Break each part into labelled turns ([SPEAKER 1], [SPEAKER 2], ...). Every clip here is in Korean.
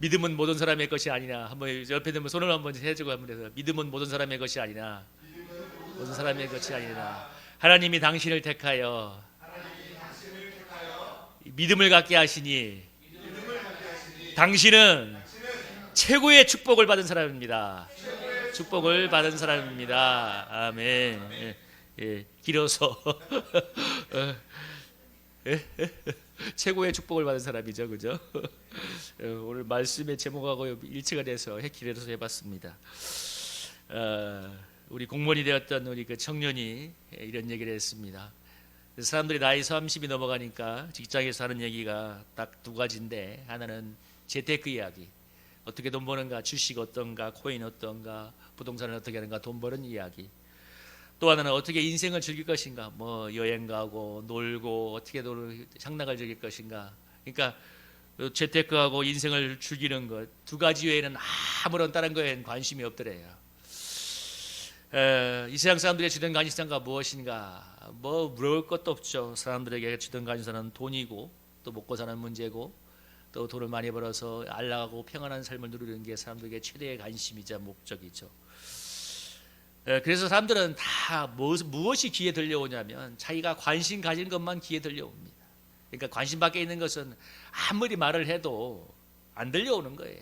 [SPEAKER 1] 믿음은 모든 사람의 것이 아니나. 한번 옆에 되면 손을 한번 해주고 한번 해서 믿음은 모든 사람의 것이 아니나. 모든 사람의 것이 아니라 하나님이 당신을 택하여 믿음을 갖게 하시니 당신은 최고의 축복을 받은 사람입니다. 축복을 받은 사람입니다. 아멘. 예, 길어서 최고의 축복을 받은 사람이죠, 그죠? 오늘 말씀의 제목하고 일치가 돼서 길어서 해봤습니다. 우리 공무원이 되었던 우리 그 청년이 이런 얘기를 했습니다. 사람들이 나이 30이 넘어가니까 직장에서 하는 얘기가 딱 두 가지인데, 하나는 재테크 이야기, 어떻게 돈 버는가, 주식 어떤가, 코인 어떤가, 부동산을 어떻게 하는가, 돈 버는 이야기. 또 하나는 어떻게 인생을 즐길 것인가, 뭐 여행 가고 놀고 어떻게 상락을 즐길 것인가. 그러니까 재테크하고 인생을 즐기는 것 두 가지 외에는 아무런 다른 거에는 관심이 없더래요. 이 세상 사람들의 주된 관심사가 무엇인가? 뭐 물어볼 것도 없죠. 사람들에게 주된 관심사는 돈이고, 또 먹고 사는 문제고, 또 돈을 많이 벌어서 안락하고 평안한 삶을 누리는 게 사람들에게 최대의 관심이자 목적이죠. 그래서 사람들은 다 무엇이 귀에 들려오냐면 자기가 관심 가진 것만 귀에 들려옵니다. 그러니까 관심 밖에 있는 것은 아무리 말을 해도 안 들려오는 거예요.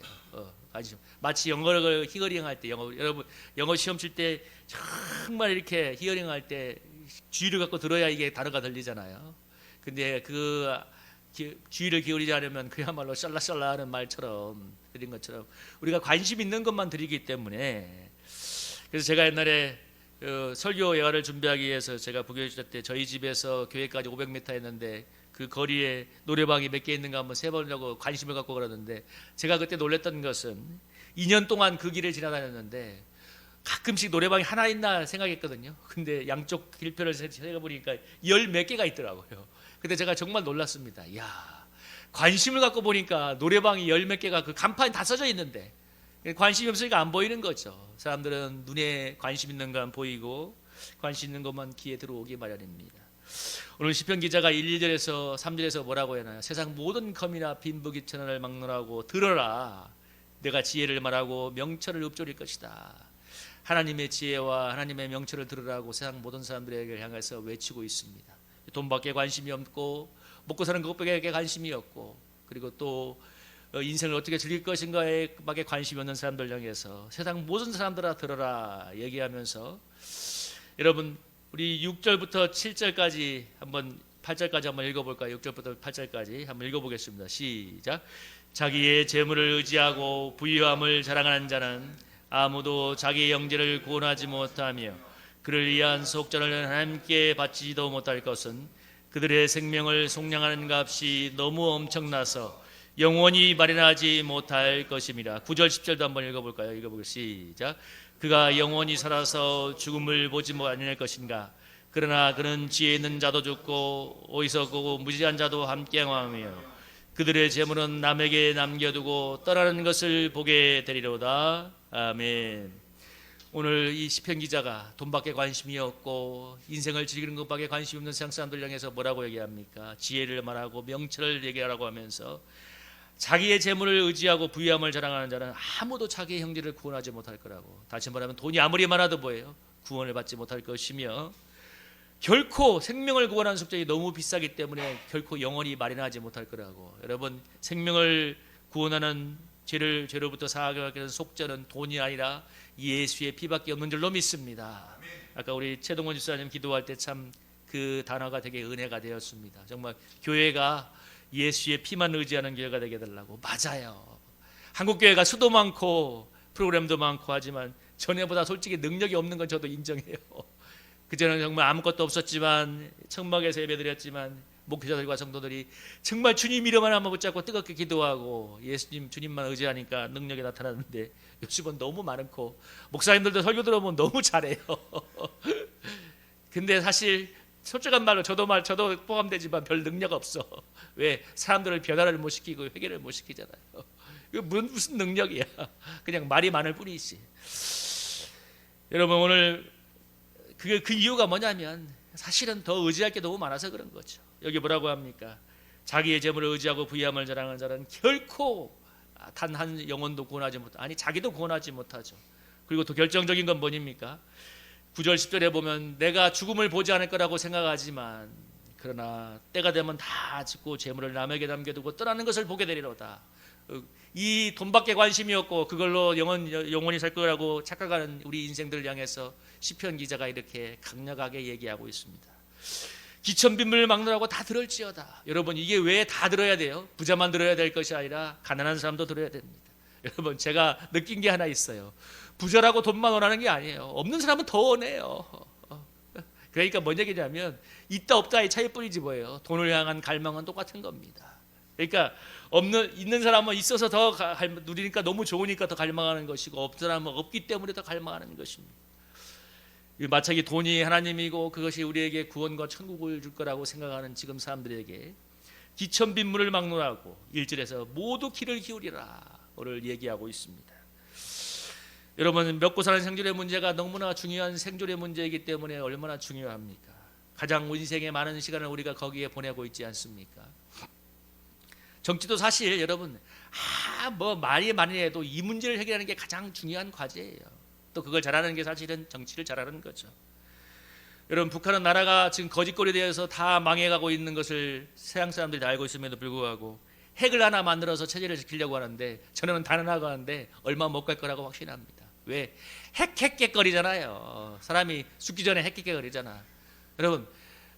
[SPEAKER 1] 관심. 마치 영어를 히어링 할 때, 여러분 영어 시험 칠 때 정말 이렇게 히어링 할 때 주의를 갖고 들어야 이게 단어가 들리잖아요. 근데 그 주의를 기울이지 않으면 그야말로 샬라샬라 하는 말처럼, 그런 것처럼 우리가 관심 있는 것만 드리기 때문에. 그래서 제가 옛날에 설교 예화를 준비하기 위해서 제가 부교육 시절 때 저희 집에서 교회까지 500m 했는데 그 거리에 노래방이 몇 개 있는가 한번 세보려고 관심을 갖고 그러는데, 제가 그때 놀랬던 것은 2년 동안 그 길을 지나다녔는데 가끔씩 노래방이 하나 있나 생각했거든요. 근데 양쪽 길표를 세보니까 10몇 개가 있더라고요. 근데 제가 정말 놀랐습니다. 이야, 관심을 갖고 보니까 노래방이 10몇 개가 그 간판이 다 써져 있는데 관심이 없으니까 안 보이는 거죠. 사람들은 눈에 관심 있는 건 보이고 관심 있는 것만 귀에 들어오기 마련입니다. 오늘 시편 기자가 1, 2절에서 3절에서 뭐라고 하나요? 세상 모든 검이나 빈부귀천을 막론하고 들어라. 내가 지혜를 말하고 명철을 읊조릴 것이다. 하나님의 지혜와 하나님의 명철을 들으라고 세상 모든 사람들에게 향해서 외치고 있습니다. 돈밖에 관심이 없고 먹고 사는 것밖에 관심이 없고, 그리고 또 인생을 어떻게 즐길 것인가에 밖에 관심이 없는 사람들 향해서 세상 모든 사람들아 들어라 얘기하면서, 여러분 우리 6절부터 7절까지 한번 8절까지 한번 읽어볼까요? 6절부터 8절까지 한번 읽어보겠습니다. 시작. 자기의 재물을 의지하고 부유함을 자랑하는 자는 아무도 자기의 영재를 구원하지 못하며 그를 위한 속전을 하나님께 바치지도 못할 것은 그들의 생명을 속량하는 값이 너무 엄청나서 영원히 마련하지 못할 것입니다. 9절 10절도 한번 읽어볼까요? 시작. 그가 영원히 살아서 죽음을 보지 못할 것인가? 그러나 그는 지혜 있는 자도 죽고 어리석고 무지한 자도 함께 행하며 그들의 재물은 남에게 남겨두고 떠나는 것을 보게 되리로다. 아멘. 오늘 이 시편 기자가 돈밖에 관심이 없고 인생을 즐기는 것밖에 관심이 없는 세상 사람들 향해서 뭐라고 얘기합니까? 지혜를 말하고 명철을 얘기하라고 하면서 자기의 재물을 의지하고 부유함을 자랑하는 자는 아무도 자기의 형제를 구원하지 못할 거라고. 다시 말하면 돈이 아무리 많아도 뭐예요? 구원을 받지 못할 것이며, 결코 생명을 구원하는 속전이 너무 비싸기 때문에 결코 영원히 마련하지 못할 거라고. 여러분, 생명을 구원하는 죄로부터 사하게 하는 속전은 돈이 아니라 예수의 피밖에 없는 줄로 믿습니다. 아까 우리 최동원 집사님 기도할 때 참 그 단어가 되게 은혜가 되었습니다. 정말 교회가 예수의 피만 의지하는 교회가 되게 해달라고. 맞아요. 한국 교회가 수도 많고 프로그램도 많고 하지만 전에보다 솔직히 능력이 없는 건 저도 인정해요. 그전에는 정말 아무것도 없었지만 청막에서 예배드렸지만 목회자들과 성도들이 정말 주님 이름만 한번 붙잡고 뜨겁게 기도하고 예수님 주님만 의지하니까 능력이 나타나는데, 요즘은 너무 많고 목사님들도 설교 들어보면 너무 잘해요. 근데 사실 솔직한 말로 저도 포함되지만 별 능력 없어. 왜? 사람들을 변화를 못 시키고 회개를 못 시키잖아요. 이거 무슨 능력이야? 그냥 말이 많을 뿐이지. 여러분, 오늘 그 이유가 뭐냐면 사실은 더 의지할 게 너무 많아서 그런 거죠. 여기 뭐라고 합니까? 자기의 재물을 의지하고 부유함을 자랑하는 자는 결코 단 한 영혼도 구원하지 못, 아니 자기도 구원하지 못하죠. 그리고 또 결정적인 건 뭐입니까? 9절 10절에 보면 내가 죽음을 보지 않을 거라고 생각하지만 그러나 때가 되면 다 짓고 재물을 남에게 남겨두고 떠나는 것을 보게 되리로다. 이 돈밖에 관심이 없고 그걸로 영원히 살 거라고 착각하는 우리 인생들을 향해서 시편 기자가 이렇게 강력하게 얘기하고 있습니다. 기천빈물을 막느라고 다 들을지어다. 여러분, 이게 왜 다 들어야 돼요? 부자만 들어야 될 것이 아니라 가난한 사람도 들어야 됩니다. 여러분, 제가 느낀 게 하나 있어요. 부자라고 돈만 원하는 게 아니에요. 없는 사람은 더 원해요. 그러니까 뭔 얘기냐면 있다 없다의 차이뿐이지 뭐예요. 돈을 향한 갈망은 똑같은 겁니다. 그러니까 있는 사람은 있어서 더 누리니까 너무 좋으니까 더 갈망하는 것이고, 없는 사람은 없기 때문에 더 갈망하는 것입니다. 마치 돈이 하나님이고 그것이 우리에게 구원과 천국을 줄 거라고 생각하는 지금 사람들에게 기천빈물을 막노라고 1절에서 모두 귀를 기울이라를 얘기하고 있습니다. 여러분, 먹고 사는 생존의 문제가 너무나 중요한 생존의 문제이기 때문에 얼마나 중요합니까? 가장 인생의 많은 시간을 우리가 거기에 보내고 있지 않습니까? 정치도 사실 여러분 뭐 말이 많이 해도 이 문제를 해결하는 게 가장 중요한 과제예요. 또 그걸 잘하는 게 사실은 정치를 잘하는 거죠. 여러분, 북한은 나라가 지금 거짓거리에 대해서 다 망해가고 있는 것을 서양 사람들이 다 알고 있음에도 불구하고 핵을 하나 만들어서 체제를 지키려고 하는데, 저는 단언하고 하는데 얼마 못 갈 거라고 확신합니다. 왜? 핵거리잖아요. 사람이 죽기 전에 핵거리잖아. 여러분,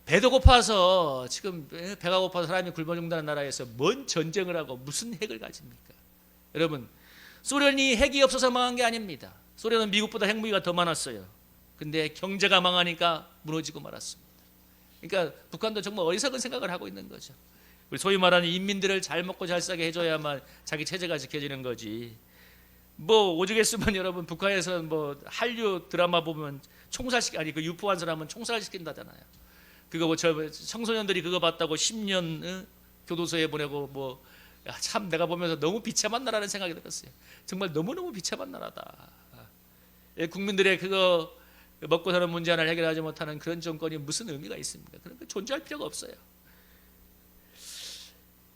[SPEAKER 1] 배도 고파서 지금 배가 고파서 사람이 굶어 죽는다는 나라에서 뭔 전쟁을 하고 무슨 핵을 가집니까? 여러분, 소련이 핵이 없어서 망한 게 아닙니다. 소련은 미국보다 핵무기가 더 많았어요. 근데 경제가 망하니까 무너지고 말았습니다. 그러니까 북한도 정말 어리석은 생각을 하고 있는 거죠. 소위 말하는 인민들을 잘 먹고 잘 싸게 해줘야만 자기 체제가 지켜지는 거지. 뭐 오죽했으면 여러분, 북한에서 뭐 한류 드라마 보면 그 유포한 사람은 총살시킨다잖아요. 그거 뭐 청소년들이 그거 봤다고 10년 교도소에 보내고 뭐, 참 내가 보면서 너무 비참한 나라는 생각이 들었어요. 정말 너무너무 비참한 나라다. 국민들의 그거 먹고 사는 문제 하나를 해결하지 못하는 그런 정권이 무슨 의미가 있습니까? 그러니까 존재할 필요가 없어요.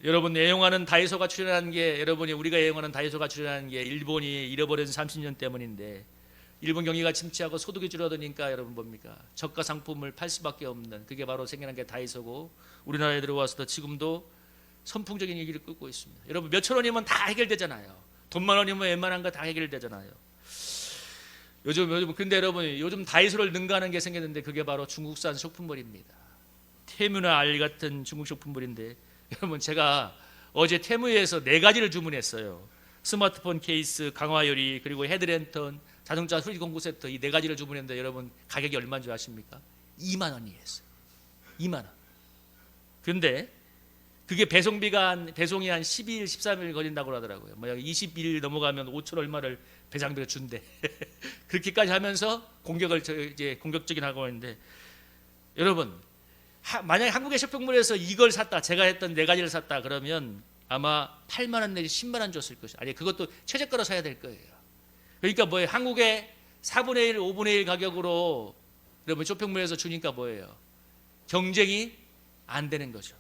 [SPEAKER 1] 여러분, 애용하는 다이소가 출연한 게, 우리가 애용하는 다이소가 출연한 게 일본이 잃어버린 30년 때문인데, 일본 경기가 침체하고 소득이 줄어드니까 여러분 뭡니까? 저가 상품을 팔 수밖에 없는, 그게 바로 생겨난 게 다이소고, 우리나라에 들어와서도 지금도 선풍적인 얘기를 끌고 있습니다. 여러분, 몇천 원이면 다 해결되잖아요. 돈만 원이면 웬만한 거 다 해결되잖아요. 근데 여러분, 요즘 다이소를 능가하는 게 생겼는데 그게 바로 중국산 쇼핑몰입니다. 테무나 알 같은 중국 쇼핑몰인데, 여러분, 제가 어제 테무에서 4가지를 주문했어요. 스마트폰 케이스, 강화요리, 그리고 헤드랜턴, 자동차 수리 공구 세트, 이 4가지를 주문했는데 여러분, 가격이 얼마인 줄 아십니까? 2만 원이었어요. 2만 원. 근데 그게 배송이 한 12일, 13일 걸린다고 하더라고요. 뭐 20일 넘어가면 5천 얼마를 배상비가 준대. 그렇게까지 하면서 공격적인 하고 있는데, 여러분, 만약에 한국의 쇼핑몰에서 이걸 샀다, 제가 했던 4가지를 샀다 그러면 아마 8만 원 내지 10만 원 줬을 것이에요. 아니, 그것도 최저가로 사야 될 거예요. 그러니까 뭐예요? 한국의 4분의 1, 5분의 1 가격으로 여러분 쇼핑몰에서 주니까 뭐예요? 경쟁이 안 되는 거죠.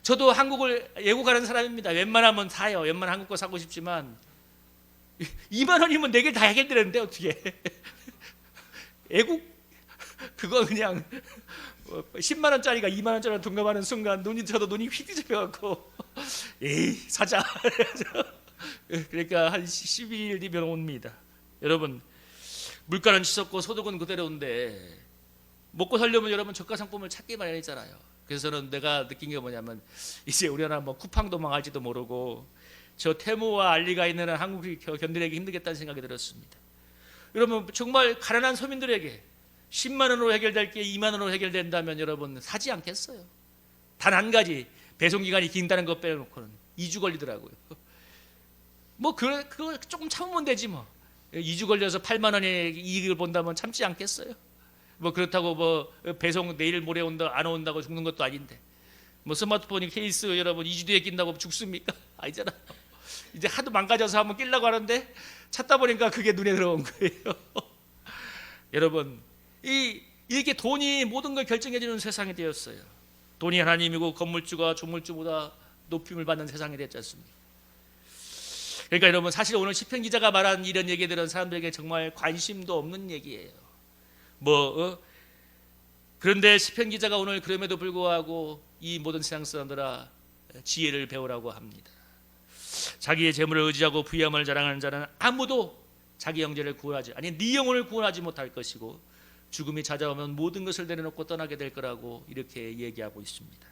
[SPEAKER 1] 저도 한국을 애국하는 사람입니다. 웬만하면 사요. 웬만하면 한국 거 사고 싶지만 2만 원이면 4개 다 해결되는데 어떻게? 애국 그거 그냥 10만 원짜리가 2만 원짜리랑 동감하는 순간 저도 눈이 휙 뒤집혀갖고 에이 사자. 그러니까 한 12일 뒤면 옵니다. 여러분, 물가는 치솟고 소득은 그대로인데 먹고 살려면 여러분 저가 상품을 찾기 마련이잖아요. 그래서 저는 내가 느낀 게 뭐냐면, 이제 우리나라 뭐 쿠팡도 망할지도 모르고 저 테무와 알리가 있는 한국이 견디기 힘들겠다는 생각이 들었습니다. 여러분, 정말 가난한 서민들에게 10만 원으로 해결될 게 2만 원으로 해결된다면 여러분 사지 않겠어요? 단 한 가지, 배송기간이 긴다는 거 빼놓고는 2주 걸리더라고요. 뭐 그거 조금 참으면 되지 뭐. 2주 걸려서 8만 원의 이익을 본다면 참지 않겠어요? 뭐 그렇다고 뭐 배송 내일 모레 온다 안 온다고 죽는 것도 아닌데, 뭐 스마트폰이 케이스 여러분 2주 뒤에 낀다고 죽습니까? 아니잖아요. 이제 하도 망가져서 한번 끼려고 하는데 찾다 보니까 그게 눈에 들어온 거예요. 여러분, 이렇게 돈이 모든 걸 결정해 주는 세상이 되었어요. 돈이 하나님이고 건물주가 조물주보다 높임을 받는 세상이 됐지 않습니까? 그러니까 여러분, 사실 오늘 시편 기자가 말한 이런 얘기들은 사람들에게 정말 관심도 없는 얘기예요. 그런데 시편 기자가 오늘 그럼에도 불구하고 이 모든 세상 사람들아 지혜를 배우라고 합니다. 자기의 재물을 의지하고 부유함을 자랑하는 자는 아무도 자기 영혼을 구원하지, 아니 네 영혼을 구원하지 못할 것이고 죽음이 찾아오면 모든 것을 내려놓고 떠나게 될 거라고 이렇게 얘기하고 있습니다.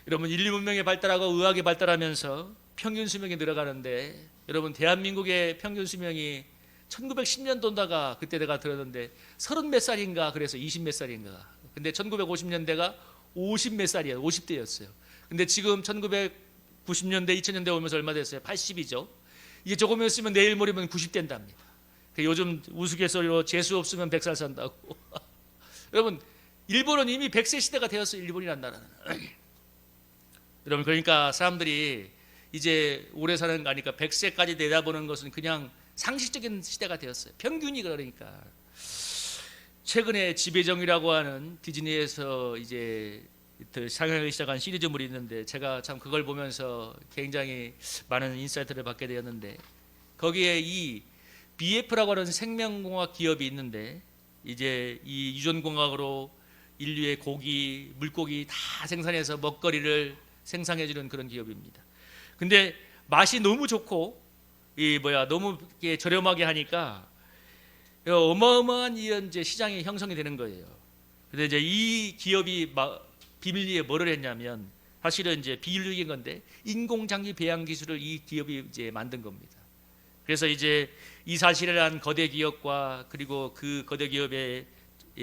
[SPEAKER 1] 여러분, 인류 문명이 발달하고 의학이 발달하면서 평균 수명이 늘어가는데, 여러분 대한민국의 평균 수명이 1910년도인가가 그때 내가 들었는데 30 몇 살인가, 그래서 20 몇 살인가. 근데 1950년대가 50 몇 살이에요. 50대였어요. 근데 지금 1990년대 2000년대 오면서 얼마 됐어요? 80이죠. 이게 조금 있으면 내일 모레면 90 된답니다. 요즘 우스갯소리로 재수 없으면 100살 산다고. 여러분, 일본은 이미 100세 시대가 되었어요. 일본이란 나라는. 여러분, 그러니까 사람들이 이제 오래 사는 거 아니까 100세까지 내다보는 것은 그냥 상식적인 시대가 되었어요. 평균이. 그러니까 최근에 지배정이라고 하는 디즈니에서 이제 상영하기 시작한 시리즈물이 있는데, 제가 참 그걸 보면서 굉장히 많은 인사이트를 받게 되었는데, 거기에 이 BF라고 하는 생명공학 기업이 있는데, 이제 이 유전공학으로 인류의 고기, 물고기 다 생산해서 먹거리를 생산해주는 그런 기업입니다. 근데 맛이 너무 좋고 너무 저렴하게 하니까 어마어마한 이런 이제 시장이 형성이 되는 거예요. 근데 이제 이 기업이 비밀리에 뭐를 했냐면, 사실은 이제 비윤리적인 건데 인공장기 배양 기술을 이 기업이 이제 만든 겁니다. 그래서 이제 이 사실을 한 거대 기업과 그리고 그 거대 기업의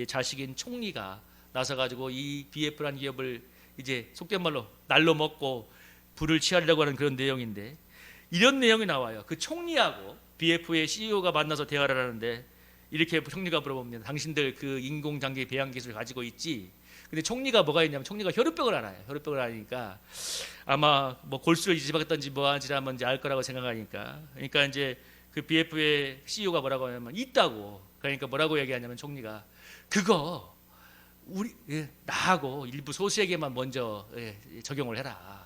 [SPEAKER 1] 자식인 총리가 나서 가지고 이 BF라는 기업을 이제 속된 말로 날로 먹고 불을 취하려고 하는 그런 내용인데, 이런 내용이 나와요. 그 총리하고 BF의 CEO가 만나서 대화를 하는데, 이렇게 총리가 물어봅니다. 당신들 그 인공장기 배양 기술 가지고 있지? 근데 총리가 뭐가 있냐면, 총리가 혈우병을 알아요. 혈우병을 아니까 아마 골수를 뒤집었던지 하는지 한번 이제 알 거라고 생각하니까, 그러니까 이제 그 BF의 CEO가 뭐라고 하냐면 있다고. 그러니까 뭐라고 얘기하냐면, 총리가 그거 우리 나하고 일부 소수에게만 먼저 적용을 해라.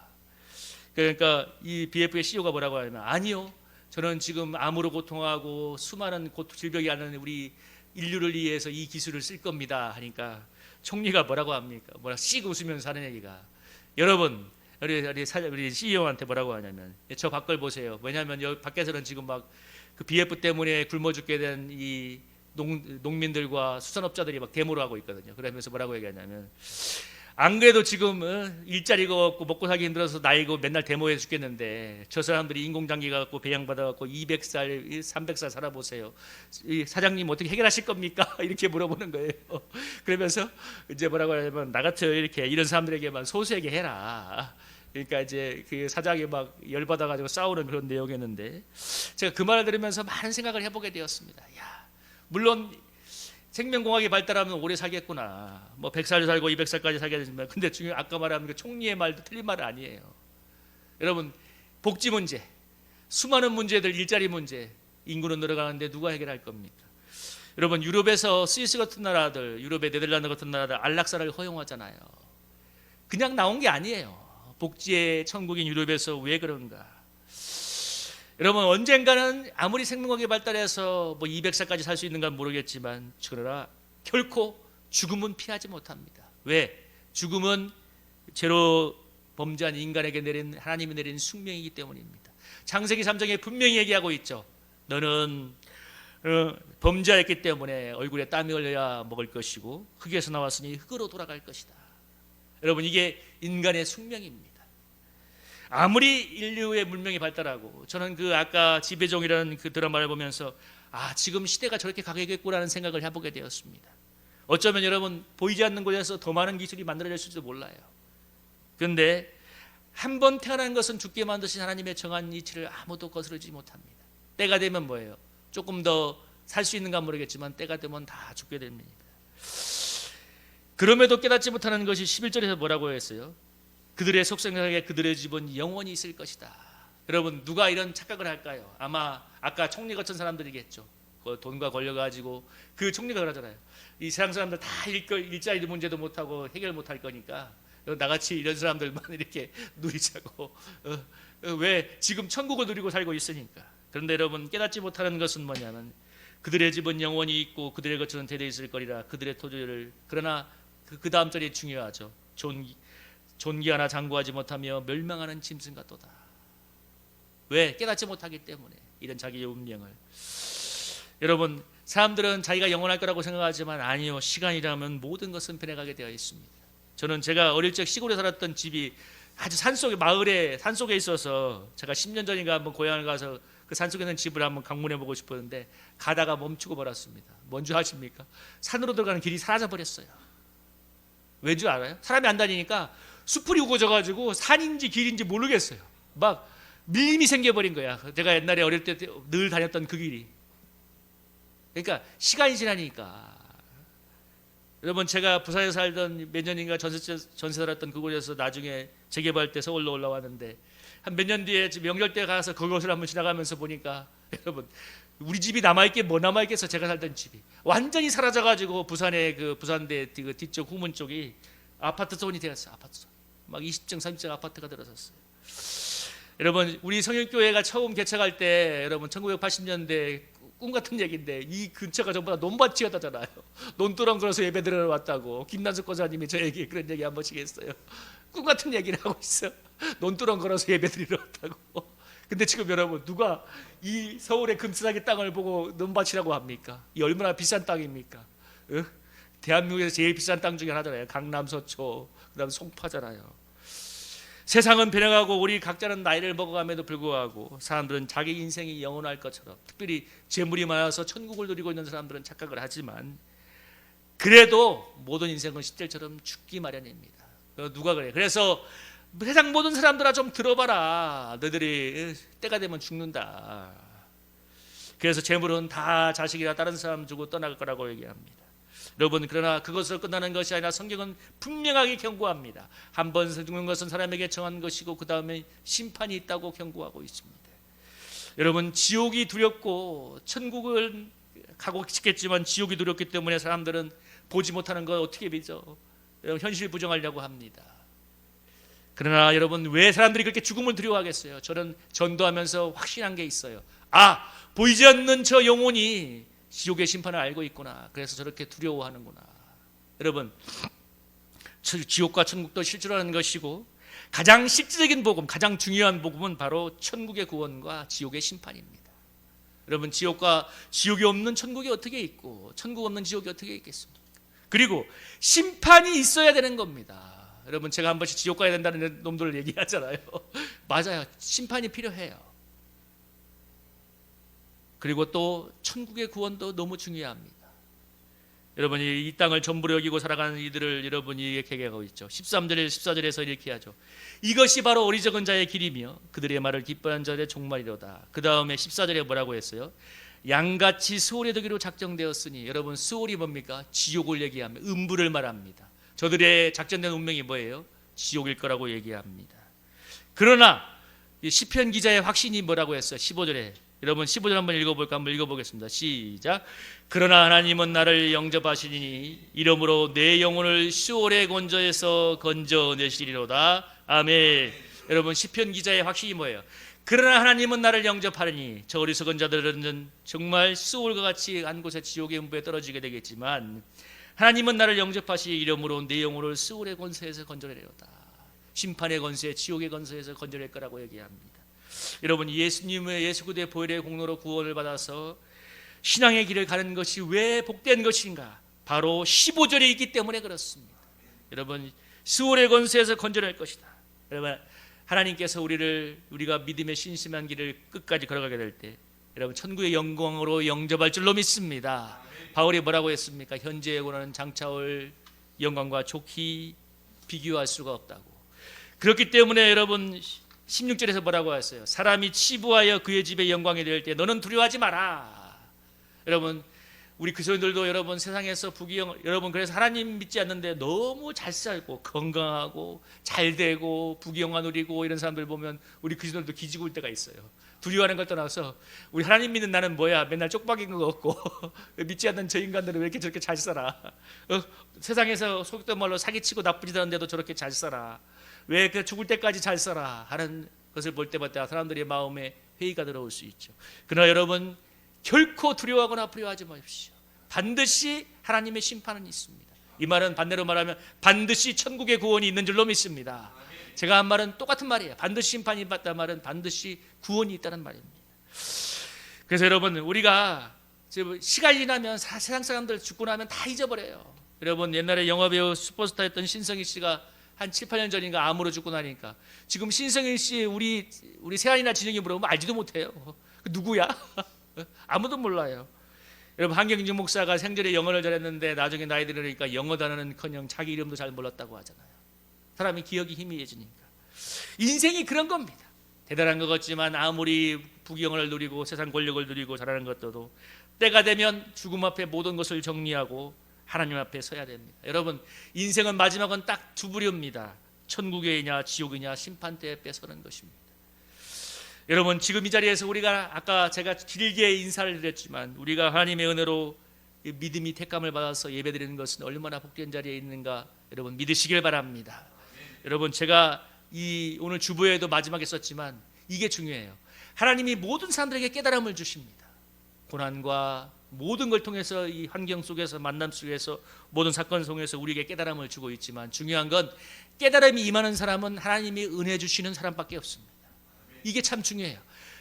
[SPEAKER 1] 그러니까 이 BF의 CEO가 뭐라고 하냐면, 아니요, 저는 지금 암으로 고통하고 수많은 질병이 앓는 우리 인류를 위해서 이 기술을 쓸 겁니다 하니까, 총리가 뭐라고 합니까? 씩 웃으면서 하는 얘기가, 여러분 우리 CEO한테 뭐라고 하냐면, 저 밖을 보세요. 왜냐하면 여기 밖에서는 지금 막 그 BF 때문에 굶어 죽게 된 이 농민들과 수산업자들이 막 데모를 하고 있거든요. 그러면서 뭐라고 얘기하냐면, 안 그래도 지금 일자리가 없고 먹고 살기 힘들어서 나이고 맨날 데모해 죽겠는데, 저 사람들이 인공장기가 갖고 배양받아 갖고 200살 300살 살아보세요. 사장님 어떻게 해결하실 겁니까? 이렇게 물어보는 거예요. 그러면서 이제 뭐라고 하냐면, 나 같은 이런 사람들에게만, 소수에게 해라. 그러니까 이제 그 사장이 막 열받아 가지고 싸우는 그런 내용이었는데, 제가 그 말을 들으면서 많은 생각을 해보게 되었습니다. 야, 물론 생명공학이 발달하면 오래 살겠구나. 100살 살고 200살까지 살겠지만, 근데 아까 말한 그 총리의 말도 틀린 말 아니에요. 여러분, 복지 문제, 수많은 문제들, 일자리 문제, 인구는 늘어가는데 누가 해결할 겁니까? 여러분, 유럽에서 스위스 같은 나라들, 유럽의 네덜란드 같은 나라들 안락사를 허용하잖아요. 그냥 나온 게 아니에요. 복지의 천국인 유럽에서 왜 그런가? 여러분, 언젠가는 아무리 생명학이 발달해서 200살까지 살 수 있는 건 모르겠지만, 그러나 결코 죽음은 피하지 못합니다. 왜? 죽음은 죄로 범죄한 인간에게 하나님이 내린 숙명이기 때문입니다. 창세기 3장에 분명히 얘기하고 있죠. 너는 범죄했기 때문에 얼굴에 땀이 흘려야 먹을 것이고 흙에서 나왔으니 흙으로 돌아갈 것이다. 여러분, 이게 인간의 숙명입니다. 아무리 인류의 문명이 발달하고, 저는 그 아까 지배종이라는 그 드라마를 보면서 지금 시대가 저렇게 가겠구나라는 생각을 해보게 되었습니다. 어쩌면 여러분, 보이지 않는 곳에서 더 많은 기술이 만들어질지도 몰라요. 그런데 한 번 태어난 것은 죽게 만드신 하나님의 정한 이치를 아무도 거스르지 못합니다. 때가 되면 뭐예요? 조금 더 살 수 있는가 모르겠지만 때가 되면 다 죽게 됩니다. 그럼에도 깨닫지 못하는 것이 11절에서 뭐라고 했어요? 그들의 속성에게 그들의 집은 영원히 있을 것이다. 여러분, 누가 이런 착각을 할까요? 아마 아까 총리 같은 사람들이겠죠. 돈과 권력 가지고 그 총리가 그러잖아요. 이 세상 사람들 다 일자리 문제도 못하고 해결 못할 거니까 나같이 이런 사람들만 이렇게 누리자고. 왜? 지금 천국을 누리고 살고 있으니까. 그런데 여러분, 깨닫지 못하는 것은 뭐냐면 그들의 집은 영원히 있고 그들의 것은 대대 있을 거리라. 그들의 토지를. 그러나 그 다음 절이 중요하죠. 존귀하나 장구하지 못하며 멸망하는 짐승 같도다. 왜? 깨닫지 못하기 때문에 이런 자기의 운명을. 여러분, 사람들은 자기가 영원할 거라고 생각하지만 아니요, 시간이라면 모든 것은 변해가게 되어 있습니다. 저는 제가 어릴 적 시골에 살았던 집이 아주 산속에, 마을에 산속에 있어서 제가 10년 전인가 한번 고향을 가서 그 산속에 있는 집을 한번 방문해 보고 싶었는데 가다가 멈추고 말았습니다. 뭔 줄 아십니까? 산으로 들어가는 길이 사라져 버렸어요. 왜 줄 알아요? 사람이 안 다니니까 수풀이 우거져 가지고 산인지 길인지 모르겠어요. 막 밀림이 생겨버린 거야. 제가 옛날에 어릴 때 늘 다녔던 그 길이. 그러니까 시간이 지나니까. 여러분, 제가 부산에 살던 몇 년인가 전세 살았던 그곳에서 나중에 재개발 때 서울로 올라왔는데 한 몇 년 뒤에 명절 때 가서 그곳을 한번 지나가면서 보니까 여러분, 우리 집이 남아있게 뭐 남아있겠어. 제가 살던 집이 완전히 사라져가지고 부산의 그 부산대 그 뒤쪽 후문 쪽이 아파트 존이 되었어. 아파트 존. 막 20층 30층 아파트가 들어섰어요. 여러분, 우리 성육교회가 처음 개척할 때 여러분 1980년대 꿈 같은 얘기인데 이 근처가 전부 다 논밭이었다잖아요. 논두렁 걸어서 예배 드리러 왔다고 김난숙 권사님이 저에게 그런 얘기 한 번씩 했어요. 꿈 같은 얘기를 하고 있어. 논두렁 걸어서 예배 드리러 왔다고. 근데 지금 여러분, 누가 이 서울의 금수사기 땅을 보고 논밭이라고 합니까? 이 얼마나 비싼 땅입니까? 대한민국에서 제일 비싼 땅 중에 하나잖아요. 강남 서초, 그다음 송파잖아요. 세상은 변해가고 우리 각자는 나이를 먹어감에도 불구하고 사람들은 자기 인생이 영원할 것처럼, 특별히 재물이 많아서 천국을 누리고 있는 사람들은 착각을 하지만 그래도 모든 인생은 10절처럼 죽기 마련입니다. 누가 그래? 그래서 세상 모든 사람들아 좀 들어봐라. 너희들이 때가 되면 죽는다. 그래서 재물은 다 자식이나 다른 사람 주고 떠날 거라고 얘기합니다. 여러분, 그러나 그것으로 끝나는 것이 아니라 성경은 분명하게 경고합니다. 한 번 죽는 것은 사람에게 정한 것이고 그 다음에 심판이 있다고 경고하고 있습니다. 여러분, 지옥이 두렵고 천국을 가고 싶겠지만 지옥이 두렵기 때문에 사람들은 보지 못하는 걸 어떻게 믿죠? 현실 부정하려고 합니다. 그러나 여러분, 왜 사람들이 그렇게 죽음을 두려워하겠어요? 저는 전도하면서 확신한 게 있어요. 아, 보이지 않는 저 영혼이 지옥의 심판을 알고 있구나. 그래서 저렇게 두려워하는구나. 여러분, 지옥과 천국도 실존하는 것이고 가장 실질적인 복음, 가장 중요한 복음은 바로 천국의 구원과 지옥의 심판입니다. 여러분, 지옥이 없는 천국이 어떻게 있고 천국 없는 지옥이 어떻게 있겠습니까? 그리고 심판이 있어야 되는 겁니다. 여러분, 제가 한 번씩 지옥 가야 된다는 놈들을 얘기하잖아요. 맞아요. 심판이 필요해요. 그리고 또 천국의 구원도 너무 중요합니다. 여러분이 이 땅을 전부로 여기고 살아가는 이들을 여러분이 이렇게 얘기하고 있죠. 13절 14절에서 이렇게 하죠. 이것이 바로 어리석은 자의 길이며 그들의 말을 기뻐하는 자의 종말이로다. 그 다음에 14절에 뭐라고 했어요? 양같이 수월에 들기로 작정되었으니. 여러분, 수월이 뭡니까? 지옥을 얘기하며 음부를 말합니다. 저들의 작전된 운명이 뭐예요? 지옥일 거라고 얘기합니다. 그러나 시편 기자의 확신이 뭐라고 했어요? 15절에. 여러분, 15절 한번 읽어볼까? 한번 읽어보겠습니다. 시작. 그러나 하나님은 나를 영접하시니 이러므로 내 영혼을 시올의 권저에서 건져내시리로다. 아멘. 여러분, 시편 기자의 확신이 뭐예요? 그러나 하나님은 나를 영접하리니. 저 어리석은 자들은 정말 시올과 같이 한 곳에 지옥의 음부에 떨어지게 되겠지만 하나님은 나를 영접하시니 이러므로 내 영혼을 시올의 권세에서 건져내리로다. 심판의 권세, 지옥의 권세에서 건져낼 거라고 얘기합니다. 여러분, 예수 그리스도의 보혈의 공로로 구원을 받아서 신앙의 길을 가는 것이 왜 복된 것인가? 바로 15절에 있기 때문에 그렇습니다. 여러분, 수월의 권세에서 건져낼 것이다. 여러분, 하나님께서 우리가 믿음의 신심한 길을 끝까지 걸어가게 될 때 여러분, 천국의 영광으로 영접할 줄로 믿습니다. 바울이 뭐라고 했습니까? 현재에 원하는 장차올 영광과 좋게 비교할 수가 없다고. 그렇기 때문에 여러분, 16절에서 뭐라고 했어요? 사람이 치부하여 그의 집에 영광이 될 때 너는 두려워하지 마라. 여러분, 우리 그리스도인들도 여러분 세상에서 부귀영, 여러분 그래서 하나님 믿지 않는데 너무 잘 살고 건강하고 잘 되고 부귀영화 누리고 이런 사람들 보면 우리 그리스도인들도 기지고 올 때가 있어요. 두려워하는 걸 떠나서 우리 하나님 믿는 나는 뭐야, 맨날 쪽박인 거 없고 믿지 않는 저 인간들은 왜 이렇게 저렇게 잘 살아, 세상에서 속된 말로 사기치고 나쁘지 않은데도 저렇게 잘 살아, 왜 그 죽을 때까지 잘 살아 하는 것을 볼 때마다 사람들의 마음에 회의가 들어올 수 있죠. 그러나 여러분 결코 두려워하거나 불효하지 마십시오. 반드시 하나님의 심판은 있습니다. 이 말은 반대로 말하면 반드시 천국의 구원이 있는 줄로 믿습니다. 제가 한 말은 똑같은 말이에요. 반드시 심판이 있다는 말은 반드시 구원이 있다는 말입니다. 그래서 여러분 우리가 시간이 지나면 세상 사람들 죽고 나면 다 잊어버려요. 여러분 옛날에 영화배우 슈퍼스타였던 신성희 씨가 한 7, 8년 전인가 암으로 죽고 나니까 지금 신성희 씨 우리 세안이나 진영이 물어보면 알지도 못해요. 누구야? 아무도 몰라요. 여러분 한경진 목사가 생전에 영어를 잘했는데 나중에 나이 들으니까 영어 단어는커녕 자기 이름도 잘 몰랐다고 하잖아요. 사람이 기억이 희미해지니까. 인생이 그런 겁니다. 대단한 것 같지만 아무리 부귀영화를 누리고 세상 권력을 누리고 잘하는 것도 때가 되면 죽음 앞에 모든 것을 정리하고 하나님 앞에 서야 됩니다. 여러분 인생은 마지막은 딱 두 부류입니다. 천국이냐 지옥이냐 심판대에 뺏어는 것입니다. 여러분 지금 이 자리에서 우리가 아까 제가 길게 인사를 드렸지만 우리가 하나님의 은혜로 믿음이 택감을 받아서 예배드리는 것은 얼마나 복된 자리에 있는가 여러분 믿으시길 바랍니다. 여러분 제가 오늘 주보에도 마지막에 썼지만 이게 중요해요. 하나님이 모든 사람들에게 깨달음을 주십니다. 고난과 모든 걸 통해서 이 환경 속에서 만남 속에서 모든 사건 속에서 우리에게 깨달음을 주고 있지만 중요한 건 깨달음이 임하는 사람은 하나님이 은혜 주시는 사람밖에 없습니다. 이게 참 중요해요.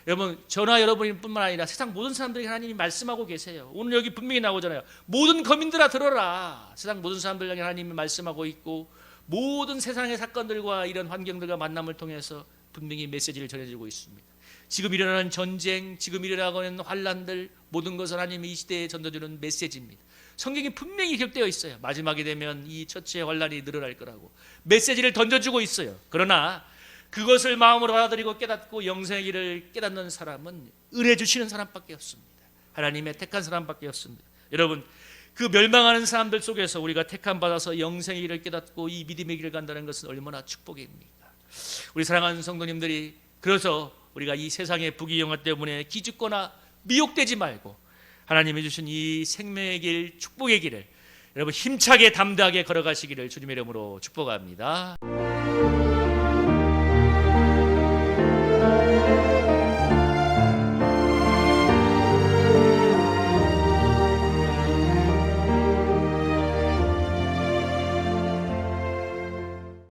[SPEAKER 1] 여러분 저나 여러분뿐만 아니라 세상 모든 사람들에게 하나님이 말씀하고 계세요. 오늘 여기 분명히 나오잖아요. 모든 거민들아 들어라. 세상 모든 사람들에게 하나님이 말씀하고 있고 모든 세상의 사건들과 이런 환경들과 만남을 통해서 분명히 메시지를 전해주고 있습니다. 지금 일어나는 전쟁, 지금 일어나고 있는 환란들 모든 것을 하나님이 이 시대에 전해주는 메시지입니다. 성경이 분명히 기록되어 있어요. 마지막에 되면 이 처치의 환란이 늘어날 거라고 메시지를 던져주고 있어요. 그러나 그것을 마음으로 받아들이고 깨닫고 영생의 길을 깨닫는 사람은 은혜 주시는 사람밖에 없습니다. 하나님의 택한 사람밖에 없습니다. 여러분 그 멸망하는 사람들 속에서 우리가 택함 받아서 영생의 길을 깨닫고 이 믿음의 길을 간다는 것은 얼마나 축복입니까? 우리 사랑하는 성도님들이 그래서 우리가 이 세상의 부귀영화 때문에 기죽거나 미혹되지 말고 하나님이 주신 이 생명의 길, 축복의 길을 여러분 힘차게 담대하게 걸어가시기를 주님의 이름으로 축복합니다.